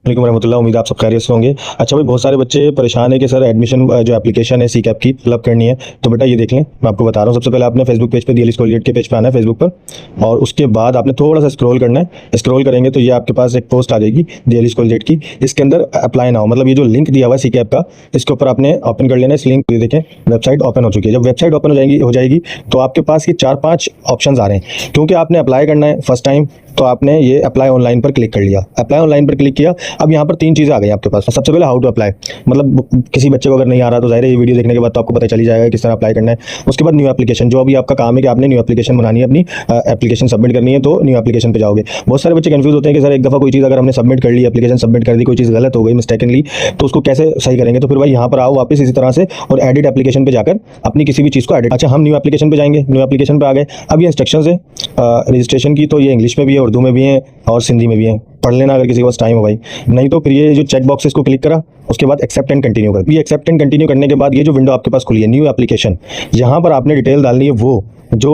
वालेकुम रहमतुल्लाह। उम्मीद है आप सब खैरियत से होंगे। अच्छा भाई, बहुत सारे बच्चे परेशान है कि सर एडमिशन जो एप्लीकेशन है सी कैप की फिलअप करनी है। तो बेटा ये देख लें, मैं आपको बता रहा हूँ। सबसे पहले आपने फेसबुक पेज पे DLS कॉलेजिएट के पेज पे आना है फेसबुक पर, और उसके बाद आपने थोड़ा सा स्क्रॉल करना है। स्क्रॉल करेंगे तो ये आपके पास एक पोस्ट आ जाएगी DLS कॉलेजिएट की। इसके अंदर अप्लाई नाउ, मतलब ये जो लिंक दिया हुआ है सी कैप का, इसके ऊपर आपने ओपन कर लेना है। इस लिंक ये देखें, वेबसाइट ओपन हो चुकी है। जब वेबसाइट ओपन हो जाएगी तो आपके पास ये 4-5 ऑप्शन आ रहे हैं। क्योंकि आपने अप्लाई करना है फर्स्ट टाइम, तो आपने ये अप्लाई ऑनलाइन पर क्लिक कर लिया। अप्लाई ऑनलाइन पर क्लिक किया। अब यहाँ पर 3 चीज़ें आ गई आपके पास। सबसे पहले हाउ टू अप्लाई, मतलब किसी बच्चे को अगर नहीं आ रहा तो जाहिर है ये वीडियो देखने के बाद तो आपको पता चल ही जाएगा किस तरह अप्लाई करना है। उसके बाद न्यू एप्लीकेशन, जो अभी आपका काम है कि आपने न्यू एप्लीकेशन बनानी है, अपनी एप्लीकेशन सबमिट करनी है, तो न्यू एप्लीकेशन पे जाओगे। बहुत सारे बच्चे कंफ्यूज होते हैं कि सर एक दफ़ा कोई चीज़ अगर हमने सबमिट कर ली, एप्लीकेशन सबमिट कर दी, कोई चीज़ गलत हो गई मिस्टेकनली, तो उसको कैसे सही करेंगे। तो फिर भाई यहाँ पर आओ वापस इसी तरह से, और एडिट एप्लीकेशन पे जाकर अपनी किसी भी चीज़ को एडिट। अच्छा, हम न्यू एप्लीकेशन पे जाएंगे। न्यू एप्लीकेशन पे आ गए। अब ये इंस्ट्रक्शंस है रजिस्ट्रेशन की, तो ये इंग्लिश में भी है, उर्दू में भी है और सिंधी में भी है। पढ़ लेना अगर किसी के पास टाइम हो भाई, नहीं तो फिर ये जो चेक बॉक्स है इसको क्लिक करा, उसके बाद एक्सेप्ट एंड कंटिन्यू कर। ये एक्सेप्ट एंड कंटिन्यू करने के बाद ये जो विंडो आपके पास खुली है न्यू एप्लीकेशन, यहाँ पर आपने डिटेल डालनी है वो जो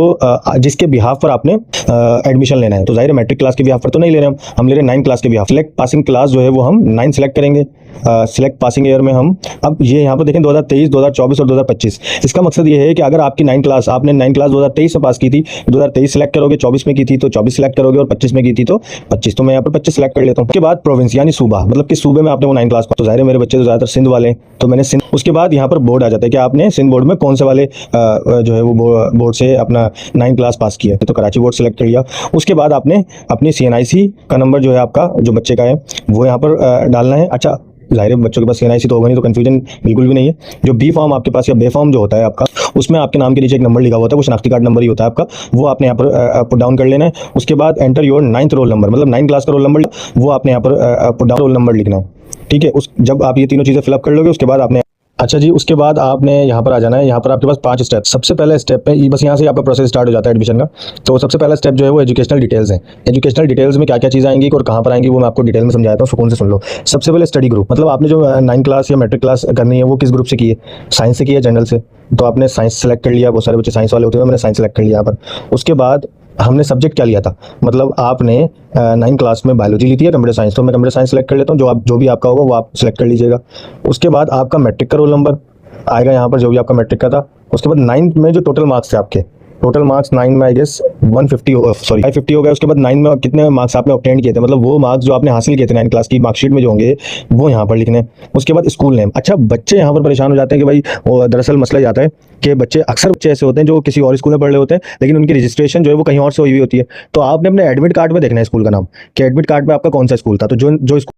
जिसके बिहाफ पर आपने एडमिशन लेना है। तो जाहिर है मैट्रिक क्लास के बिहाफ पर तो नहीं ले रहे हम ले रहे हैं 9 क्लास के बिहाफ। सिलेक्ट पासिंग क्लास जो है वो हम 9 सेलेक्ट करेंगे। सिलेक्ट पासिंग ईयर में हम, अब ये यहाँ पर देखें 2023, 2024 और 2025। इसका मकसद ये है कि अगर आपकी 9 क्लास, आपने 9 क्लास 2023 से पास की थी, 2023 सेलेक्ट करोगे, 24 में की थी तो 24 सेलेक्ट करोगे, और 25 में की थी तो 25। तो मैं यहाँ पर 25 सेलेक्ट कर लेता हूँ। उसके बाद प्रोविंस यानी सूबा, मतलब किस सूबे में आपने वो 9 क्लास, तो जाहिर है मेरे बच्चे तो ज़्यादातर सिंध वाले हैं, तो मैंने सिंध। उसके बाद यहाँ पर बोर्ड आ जाता है कि आपने सिंध बोर्ड में कौन से वाले जो है वो बोर्ड से अपना 9 क्लास पास किया है, तो कराची बोर्ड सेलेक्ट कर लिया। उसके बाद आपने अपनी CNIC का नंबर जो है आपका, जो बच्चे का है, वो यहाँ पर डालना है। अच्छा, जाहिर है बच्चों के पास CNIC तो होगा नहीं, तो कन्फ्यूजन बिल्कुल भी नहीं है। जो बी फॉर्म आपके पास या बे फॉर्म जो होता है आपका, उसमें आपके नाम के नीचे एक नंबर लिखा होता है, वो शनाख्ती कार्ड नंबर ही होता है आपका, वो आपने यहाँ पर पुट डाउन कर लेना है। उसके बाद enter your 9th roll number, मतलब 9 क्लास का रोल नंबर, वो आपने यहाँ पर पुट डाउन रोल नंबर लिखना है। ठीक है, उस जब आप ये तीनों चीज़ें फिलअप कर लोगे, उसके बाद आपने, अच्छा जी, उसके बाद आपने यहाँ पर आ जाना है। यहाँ पर आपके पास 5 स्टेप। सबसे पहले स्टेप है, बस यहाँ से आपका प्रोसेस स्टार्ट हो जाता है एडमिशन का। तो सबसे पहला स्टेप जो है वो एजुकेशनल डिटेल्स है। एजुकेशनल डिटेल्स में क्या क्या चीज़ आएंगी और कहाँ पर आएंगी वो मैं आपको डिटेल में समझाता हूँ, सुकून से सुन लो। सबसे पहले स्टडी ग्रुप, मतलब आपने जो 9 क्लास या मैट्रिक क्लास करनी है वो किस ग्रुप से की है, साइंस से की है, जनरल से, तो आपने साइंस सेलेक्ट कर लिया। बहुत सारे बच्चे साइंस वाले होते हैं, मैंने साइंस सेलेक्ट कर लिया यहाँ पर। उसके बाद हमने सब्जेक्ट क्या लिया था, मतलब आपने 9 क्लास में बायोलॉजी ली थी या कंप्यूटर साइंस, तो मैं कंप्यूटर साइंस सेलेक्ट कर लेता हूँ। जो भी आपका होगा वो आप सेलेक्ट कर लीजिएगा। उसके बाद आपका मैट्रिक का रोल नंबर आएगा यहाँ पर, जो भी आपका मैट्रिक का था। उसके बाद 9th में जो टोटल मार्क्स थे आपके, टोटल मार्क्स 9 में आई गेस 550 हो गए। उसके बाद 9 में कितने मार्क्स आपने ऑब्टेन किए थे, मतलब वो मार्क्स जो आपने हासिल किए थे 9 क्लास की मार्कशीट में जो होंगे वो यहाँ पर लिखने। उसके बाद स्कूल नेम। अच्छा, बच्चे यहाँ पर परेशान हो जाते हैं कि भाई दरअसल मसला जाता है कि अक्सर बच्चे ऐसे होते हैं जो किसी और स्कूल में पढ़ रहे होते हैं, लेकिन उनकी रजिस्ट्रेशन जो है वो कहीं और से हुई हुई होती है। तो आपने अपने एडमिट कार्ड में देखना है स्कूल का नाम, कि एडमिट कार्ड में आपका कौन सा स्कूल था। तो जो